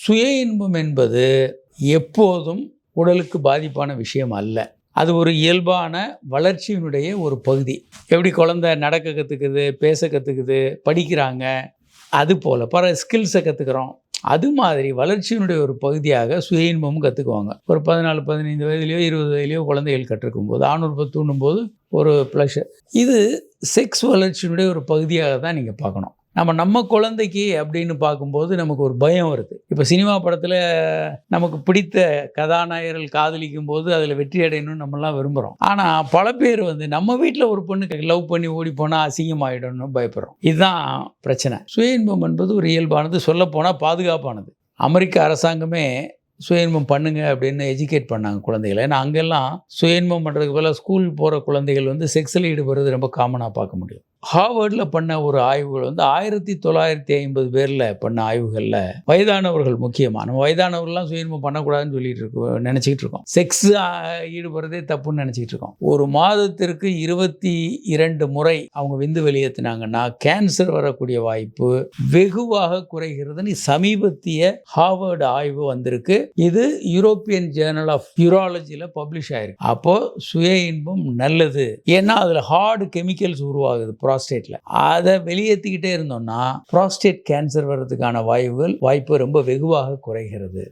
சுய இன்பம் என்பது எப்போதும் உடலுக்கு பாதிப்பான விஷயம் அல்ல. அது ஒரு இயல்பான வளர்ச்சியினுடைய ஒரு பகுதி. எப்படி குழந்தை நடக்க கற்றுக்குது, பேச கற்றுக்குது, படிக்கிறாங்க, அதுபோல் பல ஸ்கில்ஸை கற்றுக்குறோம். அது மாதிரி வளர்ச்சியினுடைய ஒரு பகுதியாக சுய இன்பமும் கற்றுக்குவாங்க. ஒரு 14, 15 வயதுலையோ 20 வயதுலையோ குழந்தைகள் கற்றுக்கும் போது ஆணுறுப்பை தூண்டும்போது ஒரு ப்ளஷர். இது செக்ஸ் வளர்ச்சியினுடைய ஒரு பகுதியாக தான் நீங்கள் பார்க்கணும். நம்ம குழந்தைக்கு அப்படின்னு பார்க்கும்போது நமக்கு ஒரு பயம் வருது. இப்போ சினிமா படத்தில் நமக்கு பிடித்த கதாநாயகர்கள் காதலிக்கும் போது அதில் வெற்றி அடையணும்னு நம்மலாம் விரும்புகிறோம். ஆனால் பல பேர் நம்ம வீட்டில் ஒரு பொண்ணு லவ் பண்ணி ஓடி போனால் அசிங்கமாயிடணும்னு பயப்படுறோம். இதுதான் பிரச்சனை. சுய இன்பம் என்பது ஒரு இயல்பானது, சொல்லப்போனால் பாதுகாப்பானது. அமெரிக்க அரசாங்கமே சுய இன்பம் பண்ணுங்க அப்படின்னு எஜுகேட் பண்ணாங்க குழந்தைகளை. ஏன்னா அங்கெல்லாம் சுய இன்பம் பண்ணுறதுக்கு பதிலாக ஸ்கூல் போகிற குழந்தைகள் செக்ஸில் ஈடுபடுறது ரொம்ப காமனாக பார்க்க முடியும். ஹார்வர்டில் பண்ண ஒரு ஆய்வுகள் 1950 பேரில் பண்ண ஆய்வுகளில் வயதானவர்கள் முக்கியமாக, நம்ம வயதானவர்கள்லாம் சுய இன்பம் பண்ணக்கூடாதுன்னு நினச்சிக்கிட்டு இருக்கோம். செக்ஸ் ஈடுபடுறதே தப்புன்னு நினச்சிக்கிட்டு இருக்கோம். ஒரு மாதத்திற்கு 22 முறை அவங்க விந்து வெளியேற்றினாங்கன்னா கேன்சர் வரக்கூடிய வாய்ப்பு வெகுவாக குறைகிறதுன்னு சமீபத்திய ஹார்வர்டு ஆய்வு வந்திருக்கு. இது யூரோப்பியன் ஜேர்னல் ஆஃப் யூராலஜியில் பப்ளிஷ் ஆயிருக்கு. அப்போது சுய இன்பம் நல்லது. ஏன்னா அதில் ஹார்டு கெமிக்கல்ஸ் உருவாகுது ப்ராஸ்டேட்டில். அதை வெளியேற்றிக்கிட்டே இருந்தோம்னா ப்ராஸ்டேட் கேன்சர் வர்றதுக்கான வாய்ப்பு ரொம்ப வெகுவாக குறைகிறது.